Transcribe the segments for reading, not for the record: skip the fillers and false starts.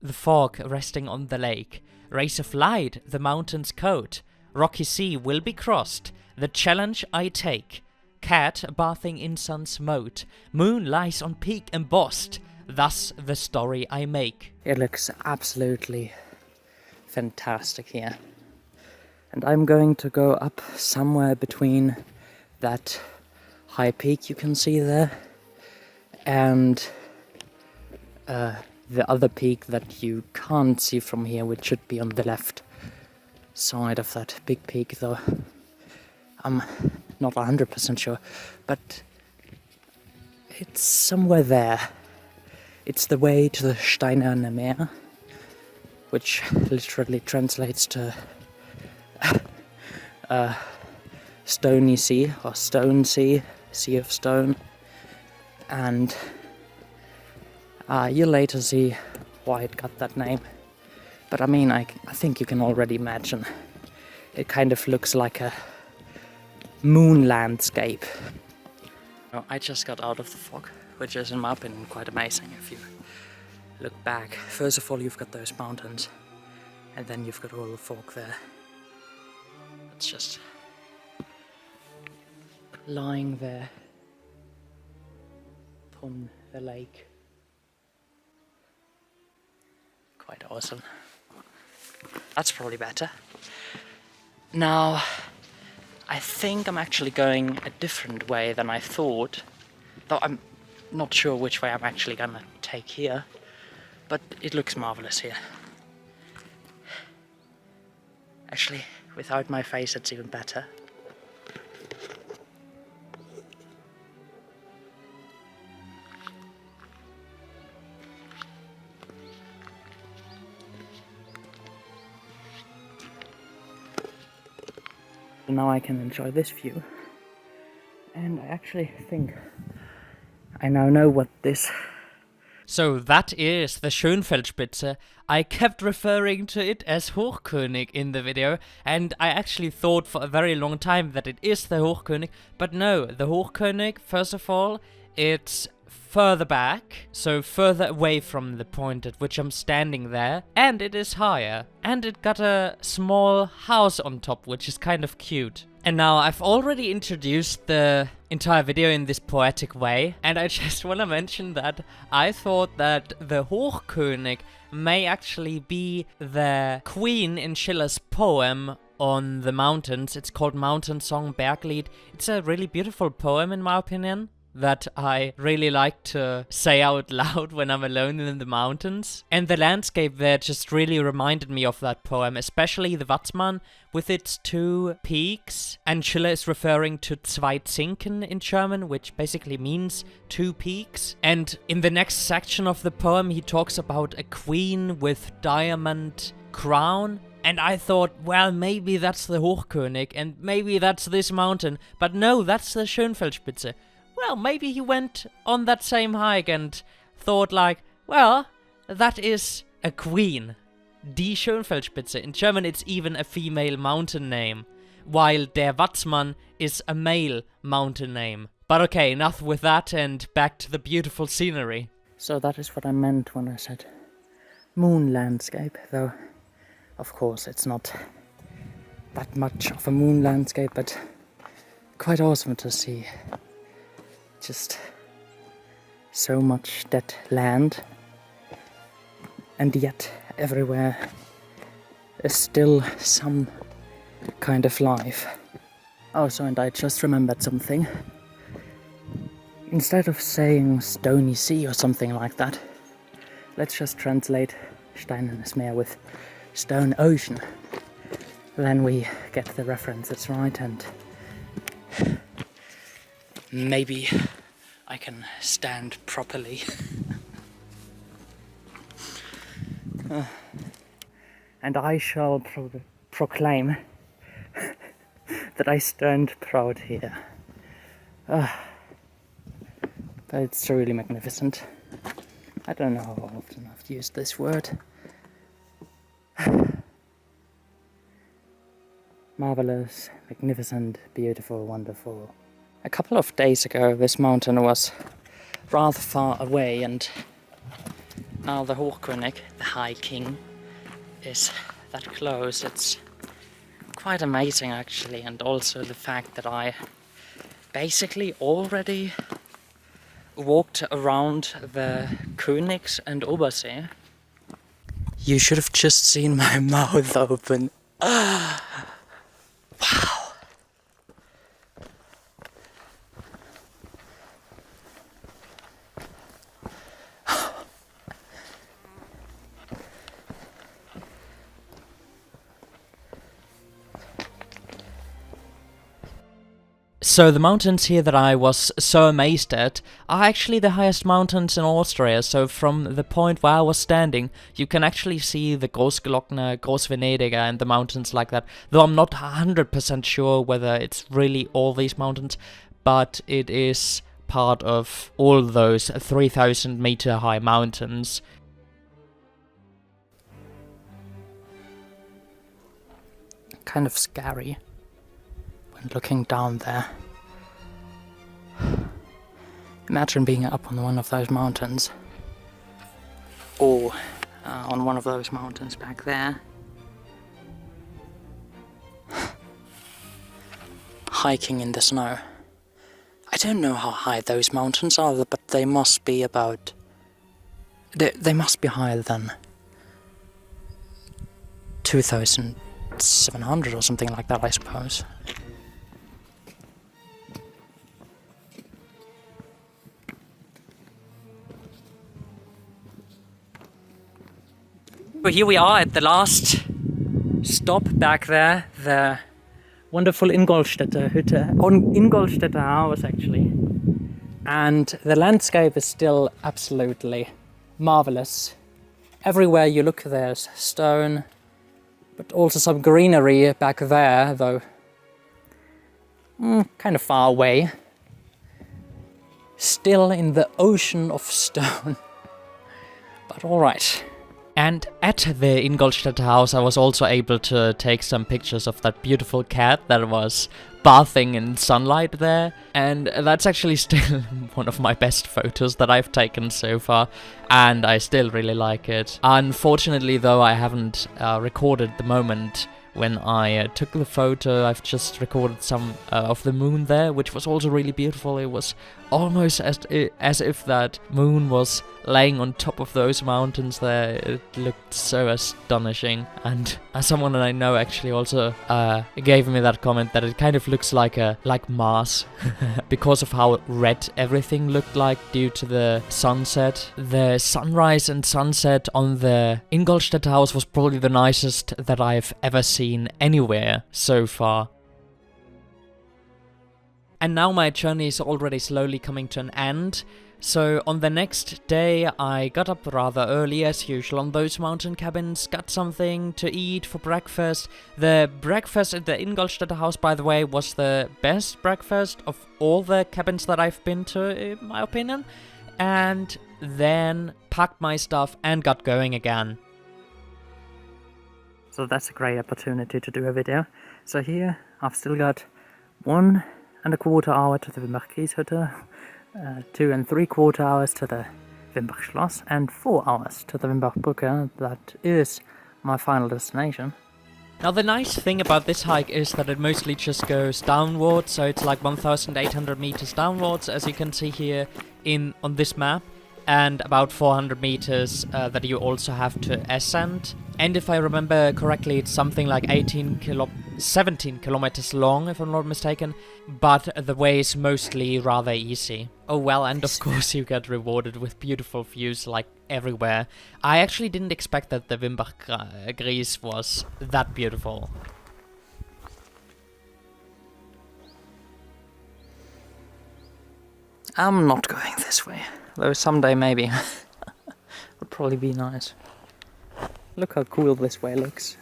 the fog resting on the lake. Rays of light, the mountain's coat. Rocky sea will be crossed, the challenge I take. Cat bathing in sun's moat. Moon lies on peak embossed, thus the story I make. It looks absolutely fantastic here. And I'm going to go up somewhere between that high peak you can see there and the other peak that you can't see from here, which should be on the left side of that big peak, though I'm not 100% sure, but it's somewhere there. It's the way to the Steinerne Meer, which literally translates to stony sea or stone sea, sea of stone, and you'll later see why it got that name. But I mean, I think you can already imagine. It kind of looks like a moon landscape. Oh, I just got out of the fog, which is in my opinion quite amazing if you look back. First of all, you've got those mountains, and then you've got all the fog there. It's just lying there upon the lake. Quite awesome. That's probably better. Now, I think I'm actually going a different way than I thought, though I'm not sure which way I'm actually gonna take here, but it looks marvelous here. Actually, without my face it's even better. Now I can enjoy this view, and I actually think I now know what this... So that is the Schönfeldspitze. I kept referring to it as Hochkönig in the video, and I actually thought for a very long time that it is the Hochkönig, but no, the Hochkönig, first of all, it's further back, so further away from the point at which I'm standing there, and it is higher, and it got a small house on top, which is kind of cute. And now I've already introduced the entire video in this poetic way, and I just want to mention that I thought that the Hochkönig may actually be the queen in Schiller's poem on the mountains. It's called Mountain Song Berglied. It's a really beautiful poem in my opinion, that I really like to say out loud when I'm alone in the mountains. And the landscape there just really reminded me of that poem, especially the Watzmann with its two peaks. And Schiller is referring to zwei Zinken in German, which basically means two peaks. And in the next section of the poem, he talks about a queen with diamond crown. And I thought, well, maybe that's the Hochkönig, and maybe that's this mountain. But no, that's the Schönfeldspitze. Well, maybe he went on that same hike and thought like, well, that is a queen. Die Schönfeldspitze. In German it's even a female mountain name, while der Watzmann is a male mountain name. But okay, enough with that and back to the beautiful scenery. So that is what I meant when I said moon landscape, though of course it's not that much of a moon landscape, but quite awesome to see. Just so much dead land, and yet everywhere is still some kind of life. Oh, so and I just remembered something. Instead of saying stony sea or something like that, let's just translate Steinernes Meer with stone ocean. Then we get the references right, and maybe I can stand properly. And I shall proclaim that I stand proud here. But it's really magnificent. I don't know how often I've used this word. Marvelous, magnificent, beautiful, wonderful. A couple of days ago, this mountain was rather far away, and Now the Hochkönig, the High King, is that close. It's quite amazing actually, and also the fact that I basically already walked around the Königs and Obersee. You should have just seen my mouth open. Wow. So the mountains here that I was so amazed at are actually the highest mountains in Austria. So from the point where I was standing, you can actually see the Großglockner, Großvenediger and the mountains like that. Though I'm not 100% sure whether it's really all these mountains, but it is part of all those 3,000 meter high mountains. Kind of scary when looking down there. Imagine being up on one of those mountains, or on one of those mountains back there, hiking in the snow. I don't know how high those mountains are, but they must be about... They must be higher than 2,700 or something like that, I suppose. So here we are at the last stop back there, the wonderful Ingolstädter Hütte, on Ingolstädter Haus actually. And the landscape is still absolutely marvelous. Everywhere you look there's stone, but also some greenery back there, though kind of far away. Still in the ocean of stone, but alright. And at the Ingolstädter Haus I was also able to take some pictures of that beautiful cat that was bathing in sunlight there, and that's actually still one of my best photos that I've taken so far, and I still really like it. Unfortunately though, I haven't recorded the moment when I took the photo. I've just recorded some of the moon there, which was also really beautiful. It was almost as if that moon was laying on top of those mountains there. It looked so astonishing, and someone that I know actually also gave me that comment that it kind of looks like Mars because of how red everything looked like due to the sunset. The sunrise and sunset on the Ingolstädter Haus was probably the nicest that I've ever seen anywhere so far. And now my journey is already slowly coming to an end. So on the next day I got up rather early as usual on those mountain cabins, got something to eat for breakfast. The breakfast at the Ingolstädter Haus, by the way, was the best breakfast of all the cabins that I've been to, in my opinion. And then packed my stuff and got going again. So that's a great opportunity to do a video. So here I've still got 1¼ hour to the Wimberkieshütte, 2 3/4 hours to the Wimbach Schloss, and 4 hours to the Wimbachbrücke. That is my final destination. Now the nice thing about this hike is that it mostly just goes downwards, so it's like 1,800 meters downwards, as you can see here on this map, and about 400 meters that you also have to ascend. And if I remember correctly, it's something like 17 kilometers long, if I'm not mistaken, but the way is mostly rather easy. Oh well, and of course you get rewarded with beautiful views like everywhere. I actually didn't expect that the Wimbach Gries was that beautiful. I'm not going this way, though someday maybe. Would probably be nice. Look how cool this way looks.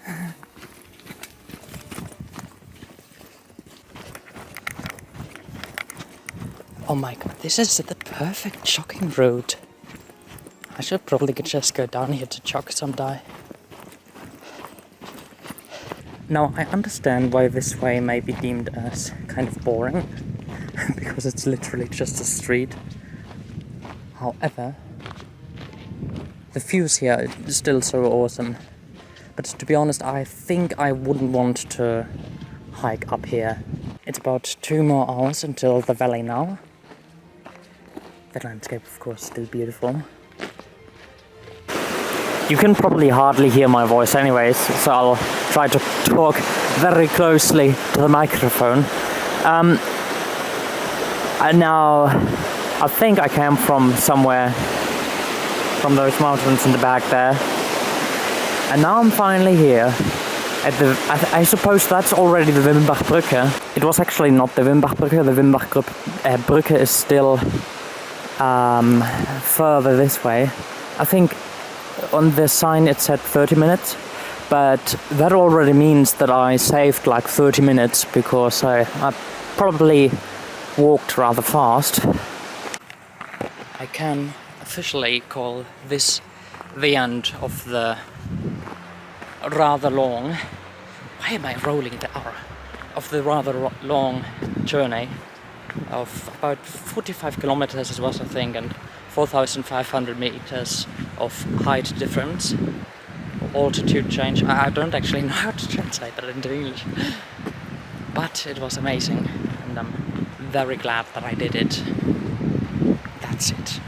Oh my god, this is the perfect jogging route. I should probably just go down here to jog someday. Now, I understand why this way may be deemed as kind of boring, because it's literally just a street. However, The views here are still so awesome. But to be honest, I think I wouldn't want to hike up here. It's about 2 more hours until the valley now. The landscape, of course, is still beautiful. You can probably hardly hear my voice anyways, so I'll try to talk very closely to the microphone. I think I came from somewhere, from those mountains in the back there. And now I'm finally here at I suppose that's already the Wimbachbrücke. It was actually not the Wimbachbrücke. The Wimbachbrücke is still further this way. I think on the sign it said 30 minutes, but that already means that I saved like 30 minutes because I probably walked rather fast. I can officially call this the end of the rather long... Why am I rolling the R? Of the rather long journey of about 45 kilometers it was, I think, and 4,500 meters of height difference, altitude change. I don't actually know how to translate that into English, but it was amazing, and I'm very glad that I did it. That's it.